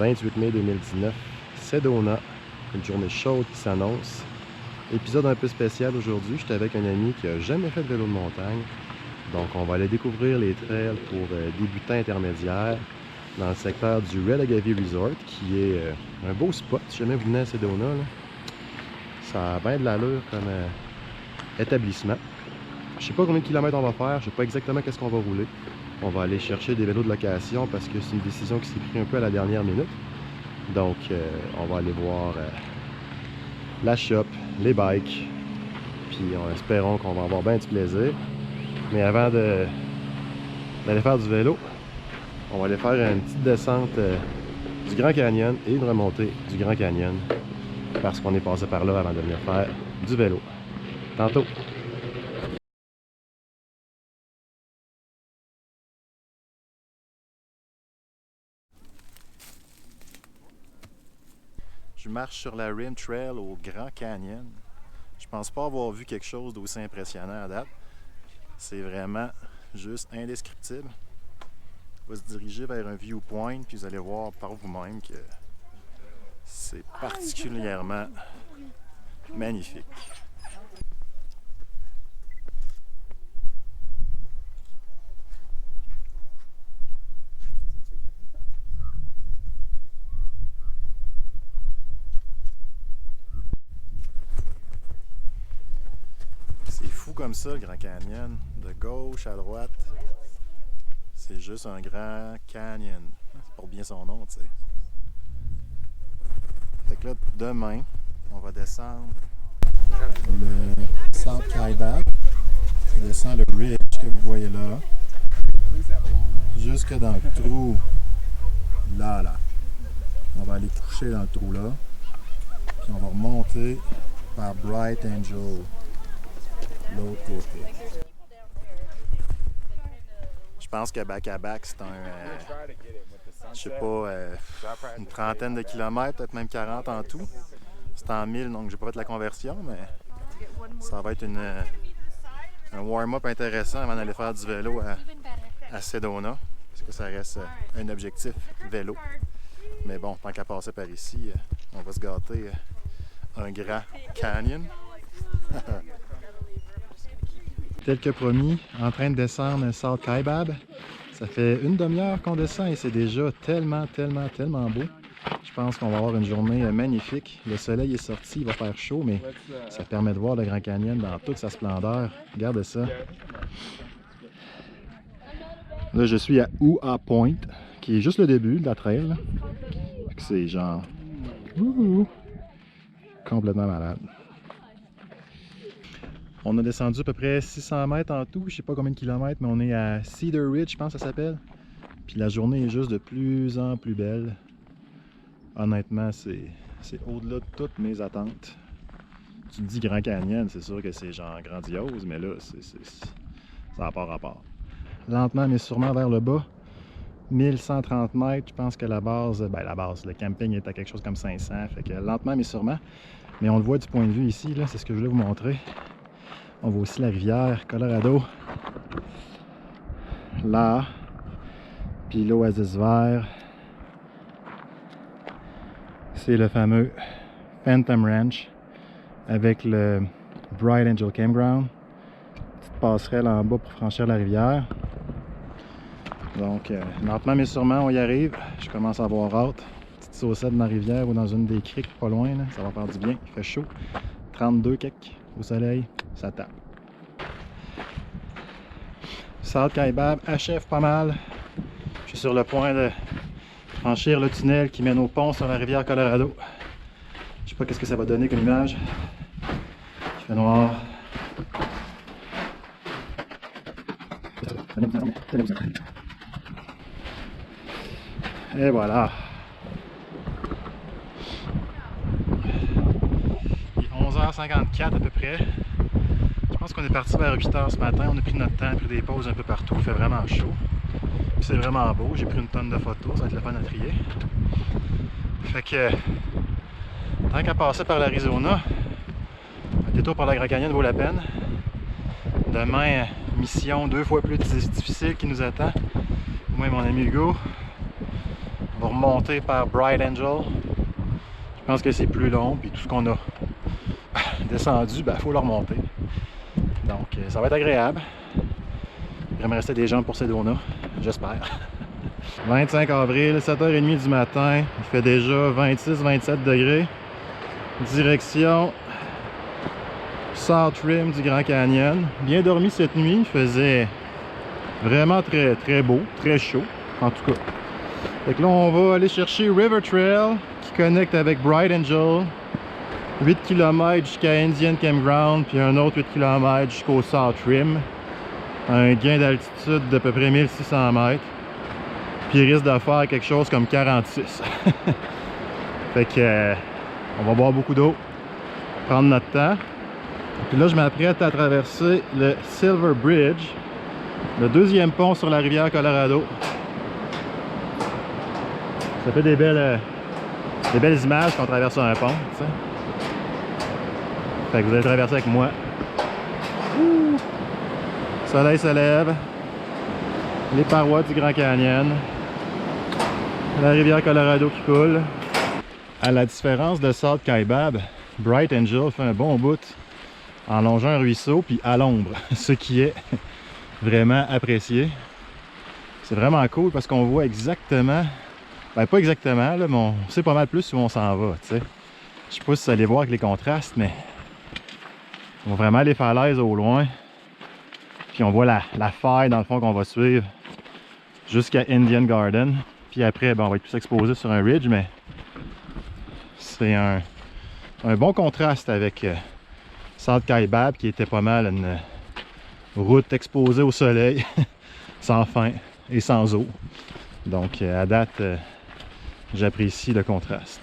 28 mai 2019, Sedona, une journée chaude qui s'annonce. Épisode un peu spécial aujourd'hui, j'étais avec un ami qui n'a jamais fait de vélo de montagne. Donc on va aller découvrir les trails pour débutants intermédiaires dans le secteur du Red Agave Resort, qui est un beau spot si jamais vous venez à Sedona. Là. Ça a bien de l'allure comme établissement. Je sais pas combien de kilomètres on va faire, je sais pas exactement qu'est-ce qu'on va rouler. On va aller chercher des vélos de location parce que c'est une décision qui s'est prise un peu à la dernière minute. Donc on va aller voir la shop, les bikes, puis espérons qu'on va avoir bien du plaisir. Mais avant d'aller faire du vélo, on va aller faire une petite descente du Grand Canyon et une remontée du Grand Canyon parce qu'on est passé par là avant de venir faire du vélo. Tantôt! Je marche sur la Rim Trail au Grand Canyon. Je pense pas avoir vu quelque chose d'aussi impressionnant à date. C'est vraiment juste indescriptible. On va se diriger vers un viewpoint, puis vous allez voir par vous-même que c'est particulièrement magnifique. C'est fou comme ça, le Grand Canyon. De gauche à droite, c'est juste un grand canyon. Ça porte bien son nom, tu sais. Fait que là, demain, on va descendre le South Kaibab. On descend le ridge que vous voyez là, jusque dans le trou là. On va aller coucher dans le trou là, puis on va remonter par Bright Angel, l'autre côté. Je pense que back-à-back, c'est je sais pas, une trentaine de kilomètres, peut-être même 40 en tout. C'est en 1000, donc j'ai pas fait la conversion, mais ça va être un warm-up intéressant avant d'aller faire du vélo à Sedona, parce que ça reste un objectif vélo. Mais bon, tant qu'à passer par ici, on va se gâter un grand canyon. Tel que promis, en train de descendre South Kaibab. Ça fait une demi-heure qu'on descend et c'est déjà tellement beau. Je pense qu'on va avoir une journée magnifique. Le soleil est sorti, il va faire chaud, mais ça permet de voir le Grand Canyon dans toute sa splendeur. Regardez ça. Là, je suis à Ooh-Ah Point, qui est juste le début de la trail. C'est genre... complètement malade. On a descendu à peu près 600 mètres en tout, je sais pas combien de kilomètres, mais on est à Cedar Ridge, je pense que ça s'appelle. Puis la journée est juste de plus en plus belle. Honnêtement, c'est au-delà de toutes mes attentes. Tu te dis Grand Canyon, c'est sûr que c'est genre grandiose, mais là, ça n'a pas rapport. Lentement mais sûrement vers le bas, 1130 mètres, je pense que la base, le camping est à quelque chose comme 500, fait que lentement mais sûrement. Mais on le voit du point de vue ici, là, c'est ce que je voulais vous montrer. On voit aussi la rivière Colorado, là, puis l'oasis vert. C'est le fameux Phantom Ranch avec le Bright Angel Campground. Petite passerelle en bas pour franchir la rivière. Donc, lentement mais sûrement, on y arrive. Je commence à avoir hâte. Petite saucette dans la rivière ou dans une des criques pas loin, là. Ça va faire du bien. Il fait chaud. 32 quelques au soleil. Ça tape. South Kaibab achève pas mal. Je suis sur le point de franchir le tunnel qui mène au pont sur la rivière Colorado. Je sais pas qu'est-ce que ça va donner comme image. Il fait noir. Et voilà. Il est 11h54 à peu près. Je pense qu'on est parti vers 8h ce matin. On a pris notre temps, pris des pauses un peu partout. Il fait vraiment chaud. C'est vraiment beau. J'ai pris une tonne de photos. Ça va être le fun à trier. Fait que, tant qu'à passer par l'Arizona, un détour par le Grand Canyon vaut la peine. Demain, mission 2 fois plus difficile qui nous attend. Moi et mon ami Hugo. On va remonter par Bright Angel. Je pense que c'est plus long, puis tout ce qu'on a descendu, ben faut le remonter. Donc ça va être agréable. Il va me rester des jambes pour Sedona, j'espère. 25 avril, 7h30 du matin, il fait déjà 26-27 degrés. Direction South Rim du Grand Canyon. Bien dormi cette nuit, il faisait vraiment très beau, très chaud en tout cas. Fait que là on va aller chercher River Trail qui connecte avec Bright Angel. 8 km jusqu'à Indian Campground, puis un autre 8 km jusqu'au South Rim. Un gain d'altitude d'à peu près 1600 mètres. Puis il risque de faire quelque chose comme 46. Fait que on va boire beaucoup d'eau, prendre notre temps. Puis là je m'apprête à traverser le Silver Bridge, le deuxième pont sur la rivière Colorado. Ça fait des belles images quand on traverse un pont, t'sais. Fait que vous allez traverser avec moi. Ouh. Le soleil se lève, les parois du Grand Canyon, la rivière Colorado qui coule. À la différence de South Kaibab, Bright Angel fait un bon bout en longeant un ruisseau puis à l'ombre, ce qui est vraiment apprécié. C'est vraiment cool parce qu'on voit exactement, ben pas exactement, là, mais on sait pas mal plus où on s'en va, tu sais. Je sais pas si vous allez voir avec les contrastes, mais on voit vraiment les falaises au loin. Puis on voit la faille dans le fond qu'on va suivre jusqu'à Indian Garden. Puis après, ben, on va être plus exposé sur un ridge, mais c'est un bon contraste avec South Kaibab qui était pas mal une route exposée au soleil, sans fin et sans eau. Donc à date, j'apprécie le contraste.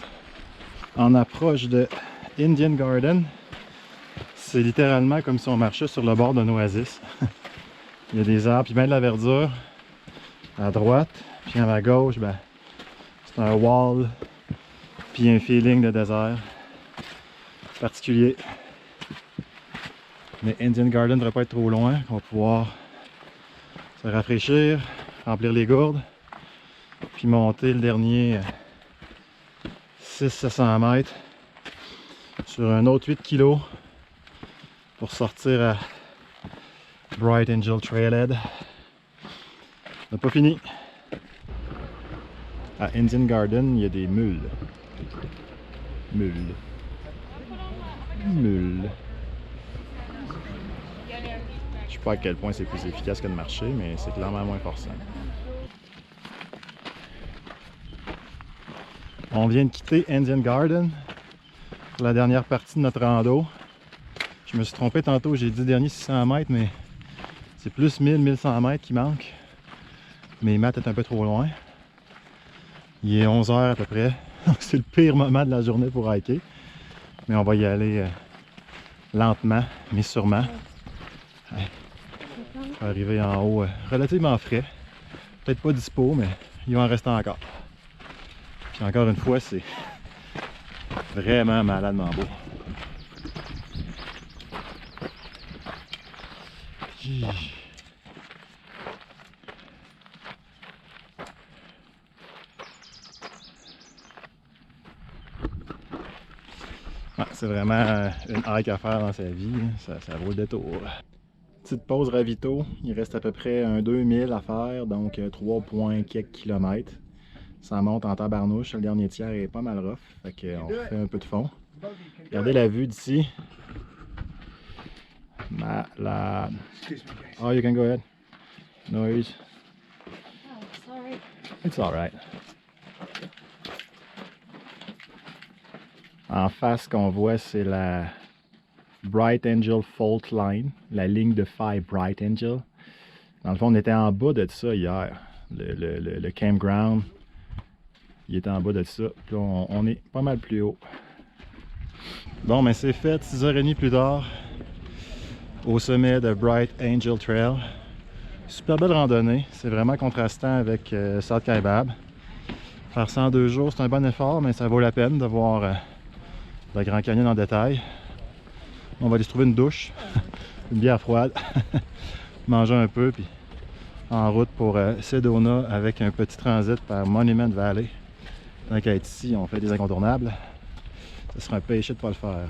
En approche de Indian Garden, c'est littéralement comme si on marchait sur le bord d'un oasis. Il y a des arbres, puis bien de la verdure à droite, puis à ma gauche, ben, c'est un wall, puis un feeling de désert particulier. Mais Indian Garden ne devrait pas être trop loin, on va pouvoir se rafraîchir, remplir les gourdes, puis monter le dernier 600-700 mètres sur un autre 8 kg pour sortir à Bright Angel Trailhead. On n'a pas fini. À Indian Garden, il y a des mules. Mules. Je sais pas à quel point c'est plus efficace que de marcher, mais c'est clairement moins forçant. On vient de quitter Indian Garden pour la dernière partie de notre rando. Je me suis trompé tantôt, j'ai dit dernier 600 mètres, mais c'est plus 1000-1100 mètres qui manquent. Mes maths est un peu trop loin. Il est 11 h à peu près. C'est le pire moment de la journée pour hiker. Mais on va y aller lentement, mais sûrement. Ouais. On va arriver en haut relativement frais. Peut-être pas dispo, mais il va en rester encore. Puis encore une fois, c'est vraiment maladement beau. Ouais, c'est vraiment une hike à faire dans sa vie, ça vaut le détour. Petite pause ravito, il reste à peu près un 2000 à faire, donc 3 points quelques kilomètres. Ça monte en tabarnouche, le dernier tiers est pas mal rough, fait qu'on fait un peu de fond. Regardez la vue d'ici. Malade. Oh, you can go ahead. No worries. Oh, sorry. It's alright. En face, ce qu'on voit, c'est la Bright Angel Fault Line, la ligne de faille Bright Angel. Dans le fond, on était en bas de ça hier. Le campground, il était en bas de ça. Puis là, on est pas mal plus haut. Bon, mais c'est fait, 6h30 plus tard, au sommet de Bright Angel Trail. Super belle randonnée, c'est vraiment contrastant avec South Kaibab. Faire ça en 2 jours, c'est un bon effort, mais ça vaut la peine de voir le Grand Canyon en détail. On va aller se trouver une douche, une bière froide, manger un peu, puis en route pour Sedona avec un petit transit par Monument Valley. Tant qu'à être ici, on fait des incontournables. Ce serait un péché de ne pas le faire.